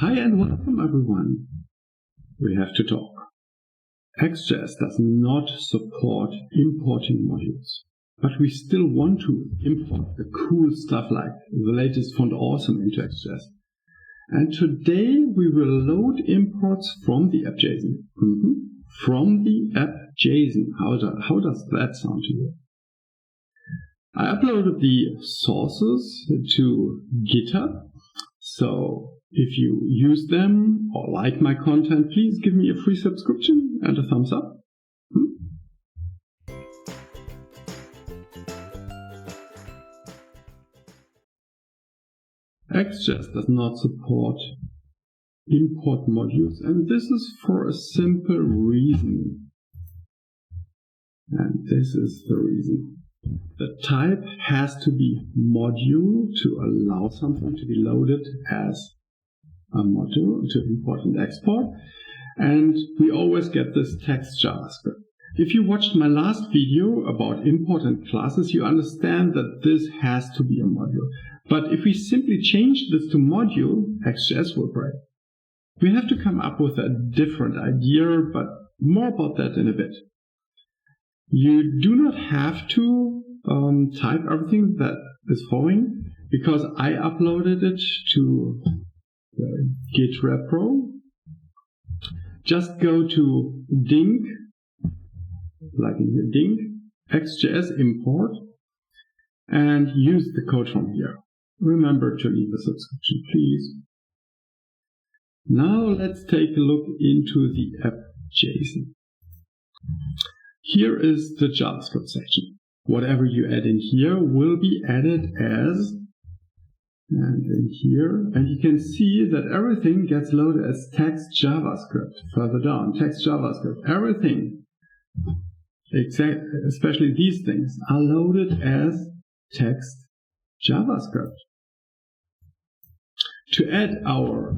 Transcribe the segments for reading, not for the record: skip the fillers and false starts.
Hi and welcome everyone. We have to talk. ExJS does not support importing modules, but we still want to import the cool stuff like the latest FontAwesome into ExJS. And today we will load imports from the app.json. From the app.json. How does that sound to you? I uploaded the sources to GitHub. So if you use them or like my content, please give me a free subscription and a thumbs up. ExJS does not support import modules, and this is for a simple reason. And this is the reason. The type has to be module to allow something to be loaded as a module to import and export. And we always get this text JavaScript. If you watched my last video about import and classes, you understand that this has to be a module. But if we simply change this to module, ExJS will break. We have to come up with a different idea, but more about that in a bit. You do not have to type everything that is following, because I uploaded it to the Git repro. Just go to Dink, like in here, Dink, ExJS Import, and use the code from here. Remember to leave a subscription, please. Now let's take a look into the app.json. Here is the JavaScript section. Whatever you add in here will be added as, and in here, and you can see that everything gets loaded as text JavaScript. Further down, text JavaScript. Everything, especially these things, are loaded as text JavaScript. To add our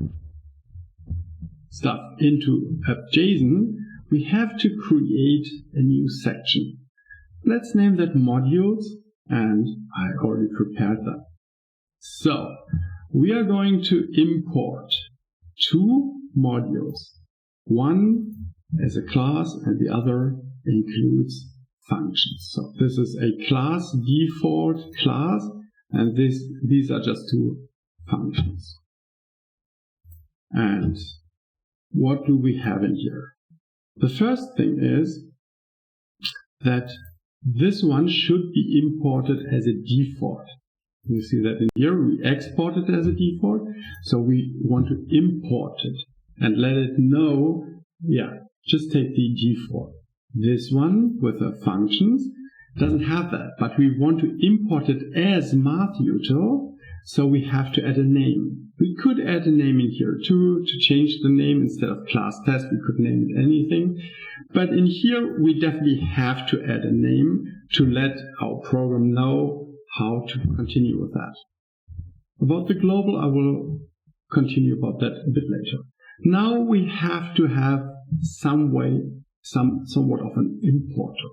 stuff into app.json, we have to create a new section. Let's name that modules, and I already prepared that. So we are going to import two modules. One is a class and the other includes functions. So this is a class, default class, and these are just two functions. And what do we have in here? The first thing is that this one should be imported as a default. You see that in here we export it as a default, so we want to import it and let it know, just take the default. This one with the functions doesn't have that, but we want to import it as math-util, so we have to add a name. We could add a name in here too, to change the name instead of class test. We could name it anything. But in here, we definitely have to add a name to let our program know how to continue with that. About the global, I will continue about that a bit later. Now we have to have somewhat of an importer.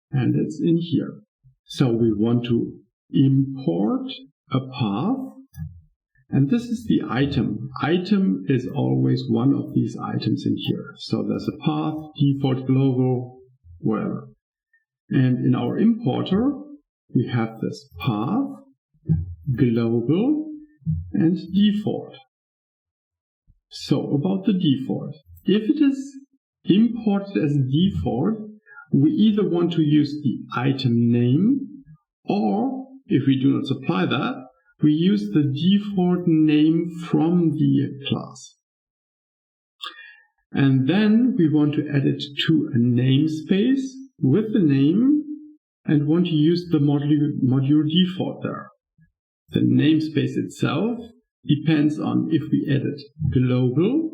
And it's in here. So we want to import a path. And this is the item. Item is always one of these items in here. So there's a path, default, global, whatever. And in our importer, we have this path, global, and default. So about the default. If it is imported as default, we either want to use the item name, or if we do not supply that, we use the default name from the class. And then we want to add it to a namespace with the name and want to use the module default there. The namespace itself depends on if we added global.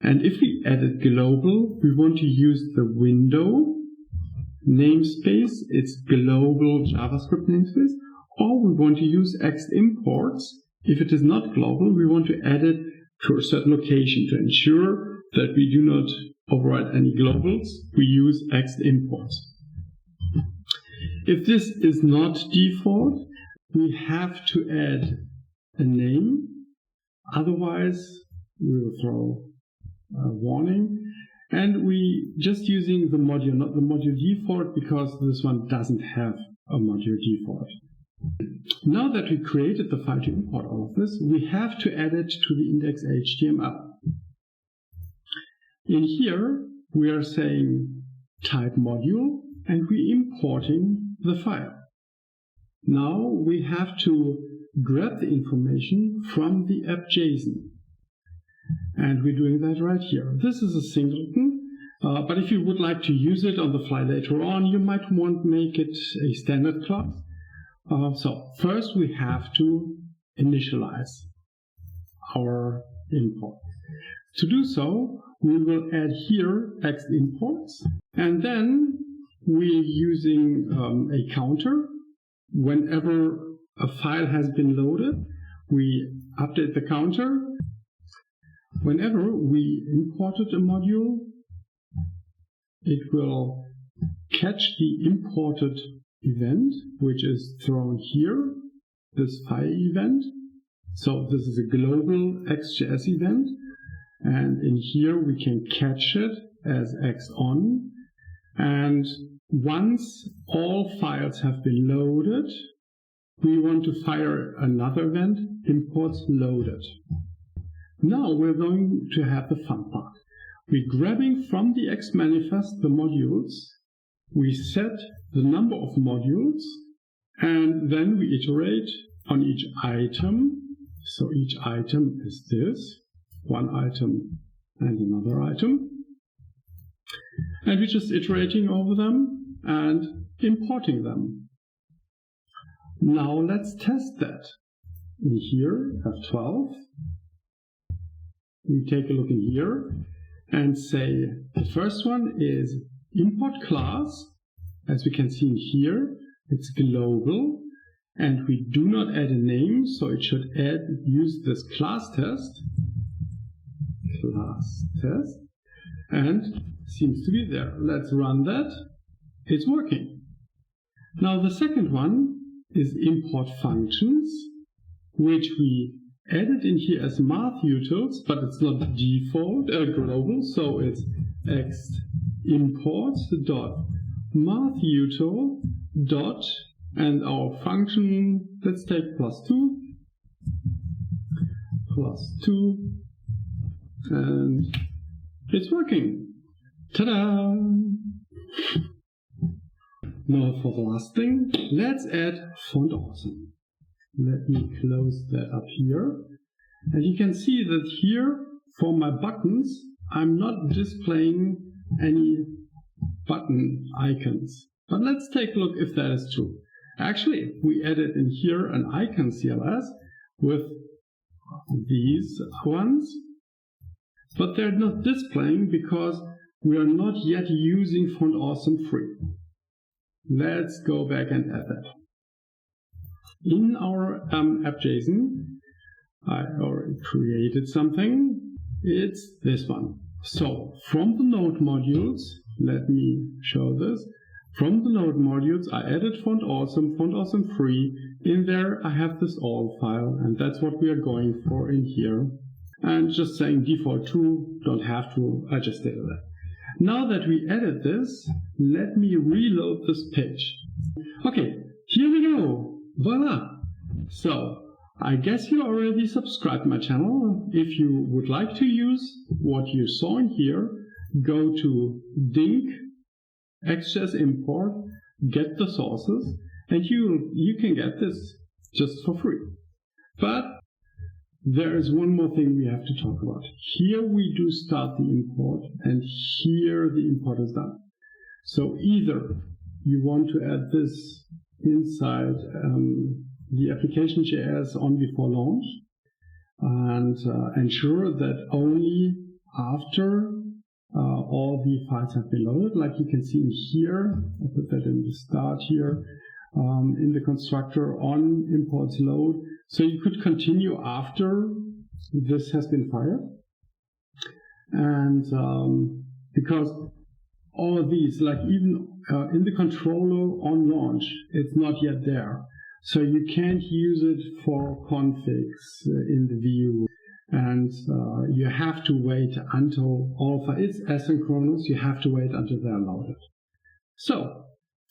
And if we added global, we want to use the window namespace, it's global JavaScript namespace, or we want to use ExImports. If it is not global, we want to add it to a certain location to ensure that we do not override any globals. We use ExImports. If this is not default, we have to add a name. Otherwise, we will throw a warning. And we just using the module, not the module default, because this one doesn't have a module default. Now that we created the file to import all of this, we have to add it to the index.html. In here, we are saying type module, and we're importing the file. Now we have to grab the information from the app.json. And we're doing that right here. This is a singleton, but if you would like to use it on the fly later on, you might want to make it a standard class. So first we have to initialize our import. To do so, we will add here imports, and then we're using a counter. Whenever a file has been loaded, we update the counter. Whenever we imported a module, it will catch the imported event, which is thrown here, this file event. So this is a global ExJS event, and in here we can catch it as xon. And once all files have been loaded, we want to fire another event, importsload. Now we're going to have the fun part. We're grabbing from the X manifest the modules, we set the number of modules, and then we iterate on each item. So each item is this, one item and another item. And we're just iterating over them and importing them. Now let's test that. In here, F12. We take a look in here and say the first one is import class. As we can see in here, it's global, and we do not add a name, so it should use this class test, and seems to be there. Let's run that. It's working. Now the second one is import functions, which we added in here as math utils, but it's not default global, so it's imports.mathUtil dot, and our function, let's take +2, and it's working. Ta-da! Now for the last thing, let's add FontAwesome. Let me close that up here. And you can see that here, for my buttons, I'm not displaying any button icons. But let's take a look if that is true. Actually, we added in here an icon CLS with these ones, but they're not displaying because we are not yet using FontAwesome free. Let's go back and add that. In our app.json, I already created something. It's this one. So from the node modules, let me show this. From the node modules, I added FontAwesome free. In there, I have this all file, and that's what we are going for in here. And just saying default true, don't have to, I just did that. Now that we added this, let me reload this page. Okay, here we go. Voila! So, I guess you already subscribed to my channel. If you would like to use what you saw in here, go to ExJS Import, get the sources, and you can get this just for free. But there is one more thing we have to talk about. Here we do start the import, and here the import is done. So either you want to add this inside the application.js on before launch and ensure that only after all the files have been loaded, like you can see in here, I'll put that in the start here, in the constructor on importsload. So you could continue after this has been fired. And because all of these, like even in the controller on launch, it's not yet there. So you can't use it for configs in the view. and you have to wait until alpha is asynchronous. You have to wait until they're loaded. So,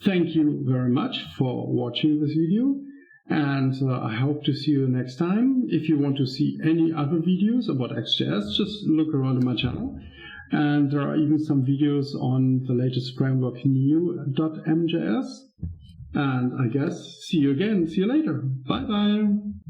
thank you very much for watching this video, and I hope to see you next time. If you want to see any other videos about ExJS, just look around in my channel. And there are even some videos on the latest framework, Neo.MJS. And I guess see you again. See you later. Bye-bye.